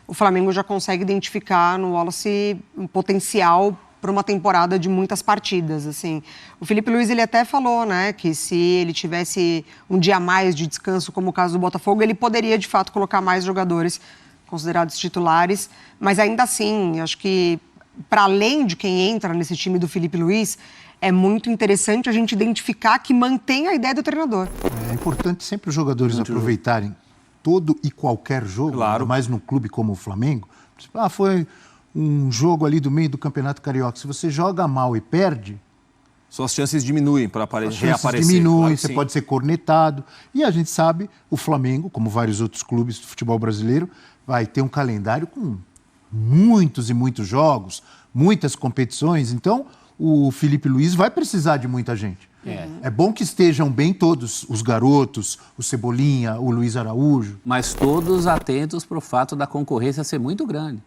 o Flamengo já consegue identificar no Wallace um potencial para uma temporada de muitas partidas, assim. O Felipe Luiz, ele até falou, né, que se ele tivesse um dia a mais de descanso, como o caso do Botafogo, ele poderia, de fato, colocar mais jogadores considerados titulares, mas ainda assim, acho que, para além de quem entra nesse time do Felipe Luiz, é muito interessante a gente identificar que mantém a ideia do treinador. É importante sempre os jogadores aproveitarem todo e qualquer jogo, claro, ainda mais num clube como o Flamengo. Foi um jogo ali do meio do Campeonato Carioca. Se você joga mal e perde, suas chances diminuem para reaparecer. Diminuem, claro, você pode ser cornetado. E a gente sabe, o Flamengo, como vários outros clubes do futebol brasileiro, vai ter um calendário com muitos e muitos jogos, muitas competições. Então, o Felipe Luiz vai precisar de muita gente. É bom que estejam bem todos, os garotos, o Cebolinha, o Luiz Araújo. Mas todos atentos para o fato da concorrência ser muito grande.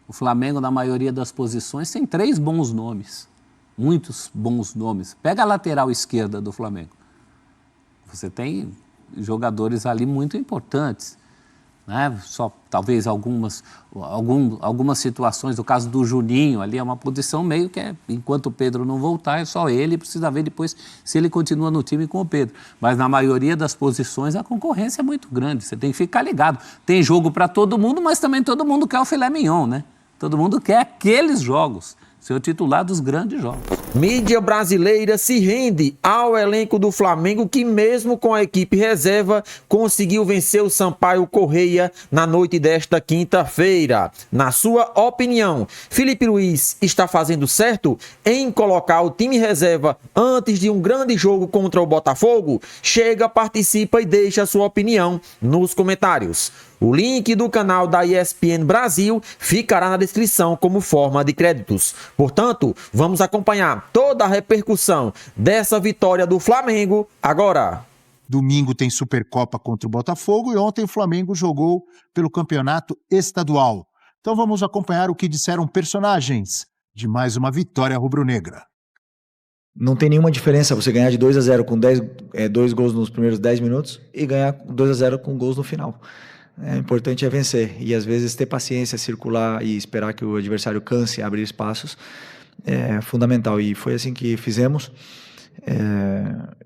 O Flamengo, na maioria das posições, tem 3 bons nomes. Muitos bons nomes. Pega a lateral esquerda do Flamengo. Você tem jogadores ali muito importantes. Né? Só talvez algumas situações, o caso do Juninho, ali é uma posição meio que enquanto o Pedro não voltar, é só ele, precisa ver depois se ele continua no time com o Pedro. Mas na maioria das posições a concorrência é muito grande, você tem que ficar ligado. Tem jogo para todo mundo, mas também todo mundo quer o filé mignon, né? Todo mundo quer aqueles jogos, ser o titular dos grandes jogos. Mídia brasileira se rende ao elenco do Flamengo que, mesmo com a equipe reserva, conseguiu vencer o Sampaio Corrêa na noite desta quinta-feira. Na sua opinião, Felipe Luiz está fazendo certo em colocar o time reserva antes de um grande jogo contra o Botafogo? Chega, participa e deixa a sua opinião nos comentários. O link do canal da ESPN Brasil ficará na descrição como forma de créditos. Portanto, vamos acompanhar toda a repercussão dessa vitória do Flamengo agora. Domingo tem Supercopa contra o Botafogo e ontem o Flamengo jogou pelo campeonato estadual. Então vamos acompanhar o que disseram personagens de mais uma vitória rubro-negra. Não tem nenhuma diferença você ganhar de 2-0 com 2 gols nos primeiros 10 minutos e ganhar 2-0 com gols no final. O importante é vencer e às vezes ter paciência, circular e esperar que o adversário canse, abrir espaços é fundamental e foi assim que fizemos.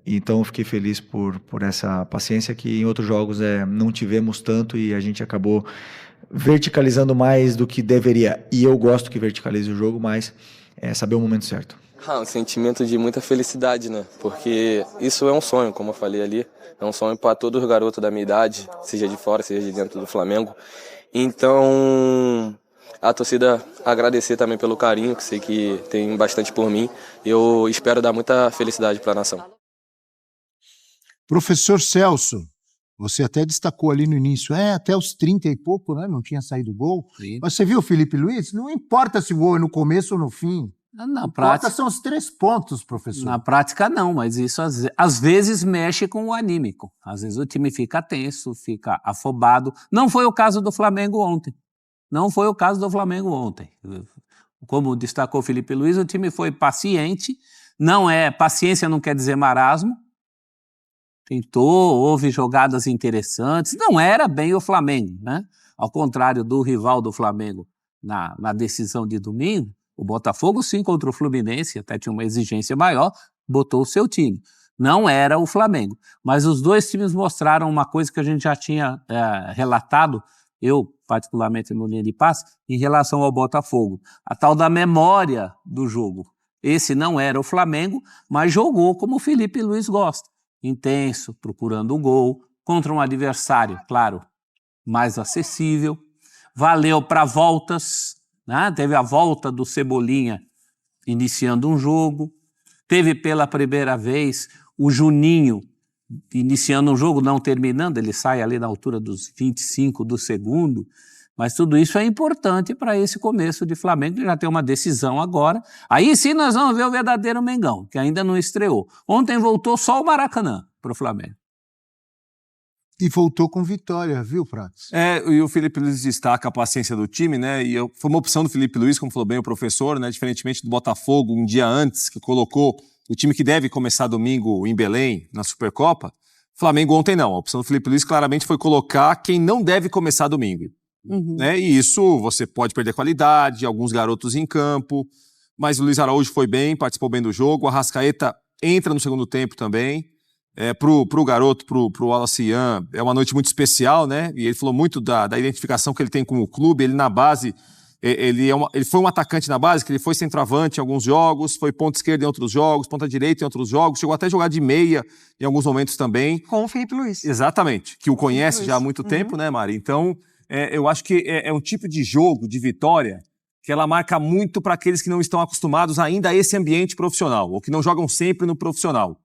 Então eu fiquei feliz por essa paciência que em outros jogos não tivemos tanto e a gente acabou verticalizando mais do que deveria. E eu gosto que verticalize o jogo, mas saber o momento certo. Um sentimento de muita felicidade, né? Porque isso é um sonho, como eu falei ali. É um sonho para todos os garotos da minha idade, seja de fora, seja de dentro do Flamengo. Então, a torcida agradecer também pelo carinho, que sei que tem bastante por mim. Eu espero dar muita felicidade para a nação. Professor Celso, você até destacou ali no início, até os 30 e pouco, né? Não tinha saído gol. Sim. Mas você viu o Felipe Luiz? Não importa se o gol é no começo ou no fim. Na prática, são os 3 pontos, professor. Na prática, não, mas isso às vezes mexe com o anímico. Às vezes o time fica tenso, fica afobado. Não foi o caso do Flamengo ontem. Não foi o caso do Flamengo ontem. Como destacou o Felipe Luiz, o time foi paciente. Paciência não quer dizer marasmo. Tentou, houve jogadas interessantes. Não era bem o Flamengo, né? Ao contrário do rival do Flamengo na decisão de domingo, o Botafogo, sim, contra o Fluminense, até tinha uma exigência maior, botou o seu time. Não era o Flamengo. Mas os dois times mostraram uma coisa que a gente já tinha relatado, eu, particularmente no linha de passe, em relação ao Botafogo. A tal da memória do jogo. Esse não era o Flamengo, mas jogou como o Felipe Luiz gosta. Intenso, procurando o gol, contra um adversário, claro, mais acessível. Valeu para voltas. Teve a volta do Cebolinha iniciando um jogo, teve pela primeira vez o Juninho iniciando um jogo, não terminando, ele sai ali na altura dos 25 do segundo, mas tudo isso é importante para esse começo de Flamengo, que já tem uma decisão agora. Aí sim nós vamos ver o verdadeiro Mengão, que ainda não estreou. Ontem voltou só o Maracanã para o Flamengo. E voltou com vitória, viu, Prates? E o Felipe Luiz destaca a paciência do time, né? Foi uma opção do Felipe Luiz, como falou bem o professor, né? Diferentemente do Botafogo, um dia antes, que colocou o time que deve começar domingo em Belém, na Supercopa. Flamengo ontem não. A opção do Felipe Luiz claramente foi colocar quem não deve começar domingo. né? E isso você pode perder qualidade, alguns garotos em campo, mas o Luiz Araújo foi bem, participou bem do jogo, o Arrascaeta entra no segundo tempo também. Pro garoto, pro Wallace Ian, é uma noite muito especial, né? E ele falou muito da identificação que ele tem com o clube. Ele na base, ele foi um atacante na base, que ele foi centroavante em alguns jogos, foi ponta esquerda em outros jogos, ponta direita em outros jogos, chegou até a jogar de meia em alguns momentos também. Com o Felipe Luiz. Exatamente, que o conhece já há muito tempo, né, Mari? Então, eu acho que é um tipo de jogo, de vitória, que ela marca muito para aqueles que não estão acostumados ainda a esse ambiente profissional, ou que não jogam sempre no profissional.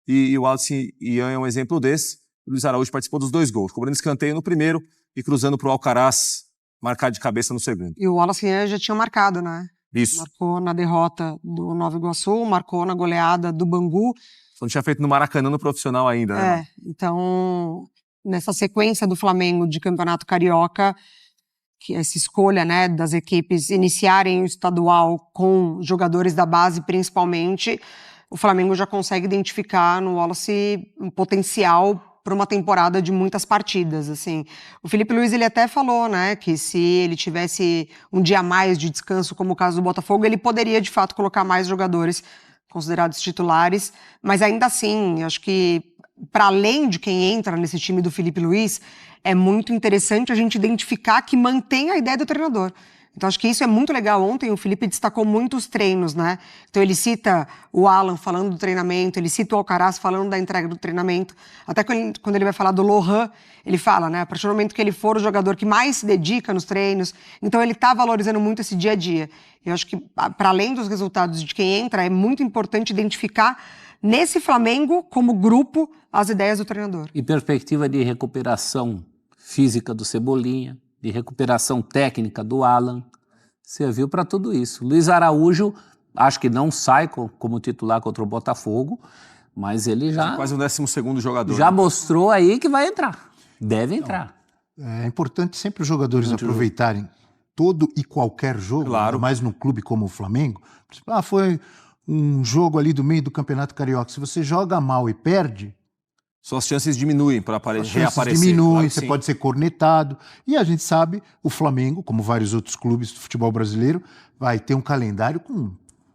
E o Wallace Ian é um exemplo desse. O Luiz Araújo participou dos 2 gols, cobrando escanteio no primeiro e cruzando para o Alcaraz marcar de cabeça no segundo. E o Wallace Ian já tinha marcado, né? Isso. Marcou na derrota do Nova Iguaçu, marcou na goleada do Bangu. Só não tinha feito no Maracanã no profissional ainda, né? Então, nessa sequência do Flamengo de Campeonato Carioca, que essa escolha, né, das equipes iniciarem o estadual com jogadores da base principalmente, o Flamengo já consegue identificar no Wallace um potencial para uma temporada de muitas partidas, assim. O Felipe Luiz, ele até falou, né, que se ele tivesse um dia a mais de descanso, como o caso do Botafogo, ele poderia, de fato, colocar mais jogadores considerados titulares, mas ainda assim, acho que para além de quem entra nesse time do Felipe Luiz, é muito interessante a gente identificar que mantém a ideia do treinador. Então, acho que isso é muito legal. Ontem o Felipe destacou muitos treinos, né? Então, ele cita o Alan falando do treinamento, ele cita o Alcaraz falando da entrega do treinamento. Até quando ele vai falar do Lohan, ele fala, né? A partir do momento que ele for o jogador que mais se dedica nos treinos, então ele está valorizando muito esse dia a dia. Eu acho que, para além dos resultados de quem entra, é muito importante identificar nesse Flamengo, como grupo, as ideias do treinador. E perspectiva de recuperação física do Cebolinha, de recuperação técnica do Alan, serviu para tudo isso. Luiz Araújo, acho que não sai como titular contra o Botafogo, mas ele já... Quase o 12º jogador. Já mostrou aí que vai entrar. Deve entrar. É importante sempre os jogadores aproveitarem todo e qualquer jogo, Claro. ainda mais num clube como o Flamengo. Foi um jogo ali do meio do Campeonato Carioca. Se você joga mal e perde, Suas chances diminuem para reaparecer. Diminuem, Claro que você sim. pode ser cornetado. E a gente sabe, o Flamengo, como vários outros clubes do futebol brasileiro, vai ter um calendário com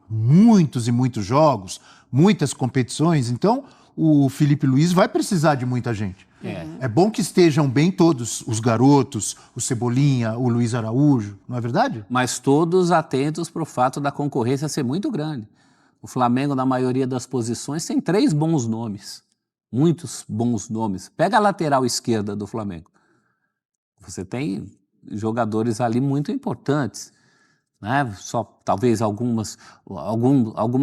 muitos e muitos jogos, muitas competições. Então, o Felipe Luiz vai precisar de muita gente. É bom que estejam bem todos, os garotos, o Cebolinha, o Luiz Araújo, não é verdade? Mas todos atentos para o fato da concorrência ser muito grande. O Flamengo, na maioria das posições, tem 3 bons nomes. Muitos bons nomes. Pega a lateral esquerda do Flamengo. Você tem jogadores ali muito importantes, né? Só talvez algumas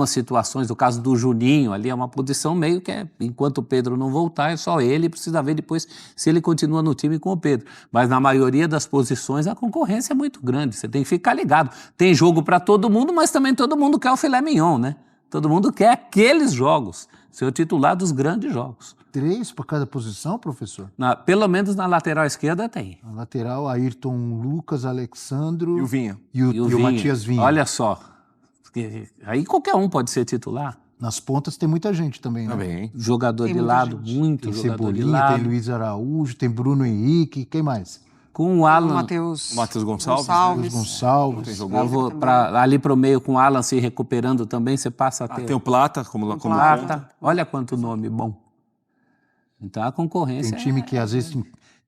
situações, o caso do Juninho ali é uma posição meio que enquanto o Pedro não voltar, é só ele, precisa ver depois se ele continua no time com o Pedro. Mas na maioria das posições a concorrência é muito grande, você tem que ficar ligado. Tem jogo para todo mundo, mas também todo mundo quer o filé mignon, né? Todo mundo quer aqueles jogos, ser o titular dos grandes jogos. 3 por cada posição, professor? Pelo menos na lateral esquerda tem. Na lateral, Ayrton Lucas, Alexandro E o Vinha. e o Vinha. Matias Vinha. Olha só, aí qualquer um pode ser titular. Nas pontas tem muita gente também, né? Também. Jogador Tem de muita lado, gente. muito Tem jogador de Cebolinha, lado. tem Luiz Araújo, tem Bruno Henrique, quem mais? Com o O Alan, Matheus Gonçalves, Luiz Gonçalves. Tem eu jogou. vou ali pro meio com o Alan se recuperando também, você passa a ter Tem o Plata como Plata. ponta. Olha quanto nome bom. Então a concorrência Tem time que às vezes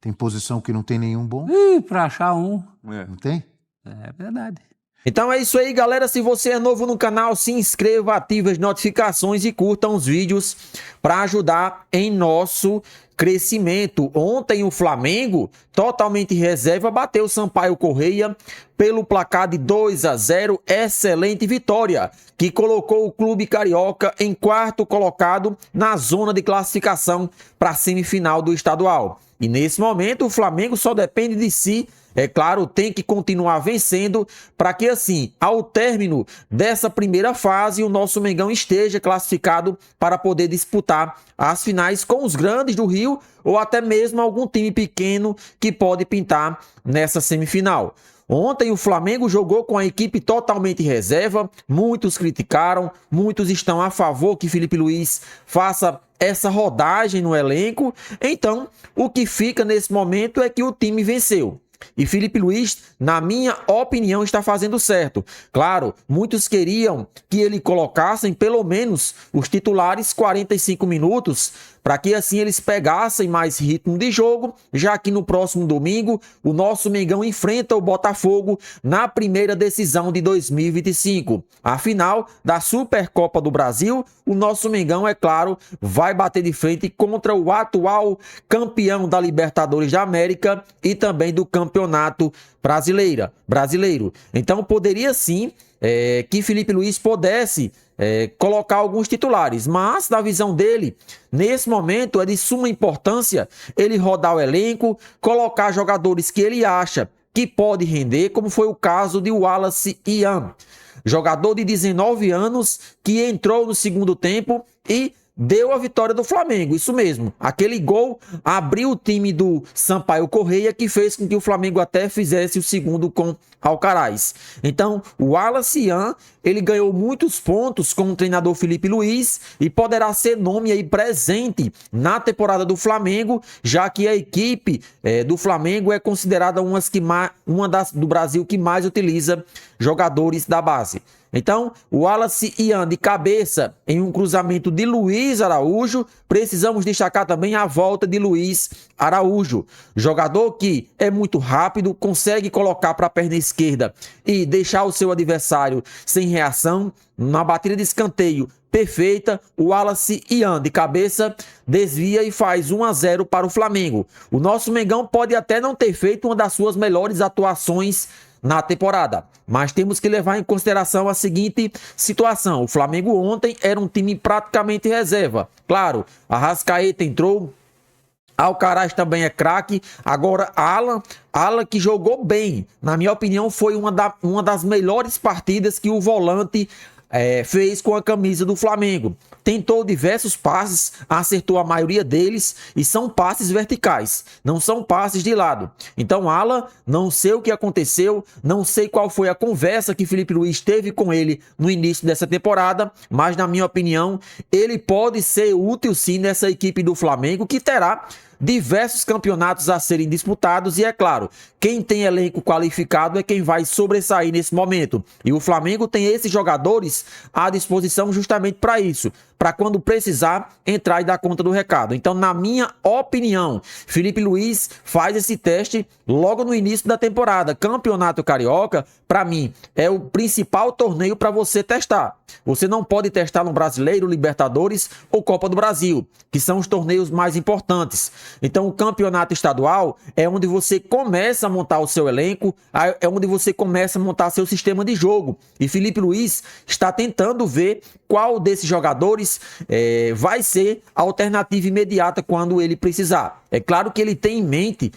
tem posição que não tem nenhum bom. para achar um, Não tem? é verdade. Então é isso aí, galera. Se você é novo no canal, se inscreva, ative as notificações e curta os vídeos para ajudar em nosso crescimento. Ontem o Flamengo, totalmente reserva, bateu o Sampaio Correia pelo placar de 2-0. Excelente vitória, que colocou o clube carioca em 4º colocado na zona de classificação para a semifinal do estadual. E nesse momento o Flamengo só depende de si. É claro, tem que continuar vencendo para que assim, ao término dessa primeira fase, o nosso Mengão esteja classificado para poder disputar as finais com os grandes do Rio ou até mesmo algum time pequeno que pode pintar nessa semifinal. Ontem o Flamengo jogou com a equipe totalmente reserva, muitos criticaram, muitos estão a favor que Felipe Luiz faça essa rodagem no elenco. Então, o que fica nesse momento é que o time venceu. E Felipe Luiz, na minha opinião, está fazendo certo. Claro, muitos queriam que ele colocassem pelo menos os titulares 45 minutos, para que assim eles pegassem mais ritmo de jogo, já que no próximo domingo o nosso Mengão enfrenta o Botafogo na primeira decisão de 2025. A final da Supercopa do Brasil, o nosso Mengão, é claro, vai bater de frente contra o atual campeão da Libertadores da América e também do Campeonato Brasileiro. Então poderia sim que Felipe Luiz pudesse colocar alguns titulares, mas na visão dele, nesse momento é de suma importância ele rodar o elenco, colocar jogadores que ele acha que pode render, como foi o caso de Wallace Ian, jogador de 19 anos que entrou no segundo tempo e deu a vitória do Flamengo, isso mesmo. Aquele gol abriu o time do Sampaio Corrêa, que fez com que o Flamengo até fizesse o segundo com Alcaraz. Então, o Wallace Ian, ele ganhou muitos pontos com o treinador Felipe Luiz e poderá ser nome aí presente na temporada do Flamengo, já que a equipe do Flamengo é considerada do Brasil que mais utiliza jogadores da base. Então, o Wallace Ian de cabeça em um cruzamento de Luiz Araújo. Precisamos destacar também a volta de Luiz Araújo, jogador que é muito rápido, consegue colocar para a perna esquerda e deixar o seu adversário sem reação. Na batida de escanteio perfeita, o Wallace Ian de cabeça desvia e faz 1-0 para o Flamengo. O nosso Mengão pode até não ter feito uma das suas melhores atuações na temporada, mas temos que levar em consideração a seguinte situação: o Flamengo ontem era um time praticamente reserva. Claro, Arrascaeta entrou, Alcaraz também é craque, agora Alan que jogou bem, na minha opinião foi uma das melhores partidas que o volante fez com a camisa do Flamengo. Tentou diversos passes, acertou a maioria deles e são passes verticais, não são passes de lado. Então Alan, não sei o que aconteceu, não sei qual foi a conversa que Felipe Luiz teve com ele no início dessa temporada, mas na minha opinião ele pode ser útil sim nessa equipe do Flamengo, que terá diversos campeonatos a serem disputados e, é claro, quem tem elenco qualificado é quem vai sobressair nesse momento. E o Flamengo tem esses jogadores à disposição justamente para isso, para quando precisar entrar e dar conta do recado. Então, na minha opinião, Felipe Luiz faz esse teste logo no início da temporada. Campeonato Carioca, para mim, é o principal torneio para você testar. Você não pode testar no Brasileiro, Libertadores ou Copa do Brasil, que são os torneios mais importantes. Então, o campeonato estadual é onde você começa a montar o seu elenco, é onde você começa a montar seu sistema de jogo. E Felipe Luiz está tentando ver qual desses jogadores vai ser a alternativa imediata quando ele precisar. É claro que ele tem em mente,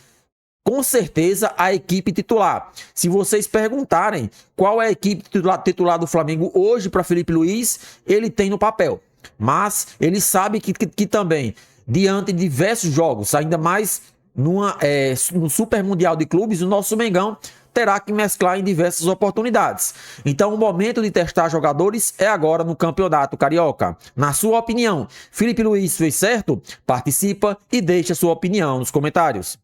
com certeza, a equipe titular. Se vocês perguntarem qual é a equipe titular do Flamengo hoje para Felipe Luiz, ele tem no papel. Mas ele sabe que também, diante de diversos jogos, ainda mais no Super Mundial de Clubes, o nosso Mengão terá que mesclar em diversas oportunidades. Então o momento de testar jogadores é agora no Campeonato Carioca. Na sua opinião, Felipe Luiz fez certo? Participa e deixa sua opinião nos comentários.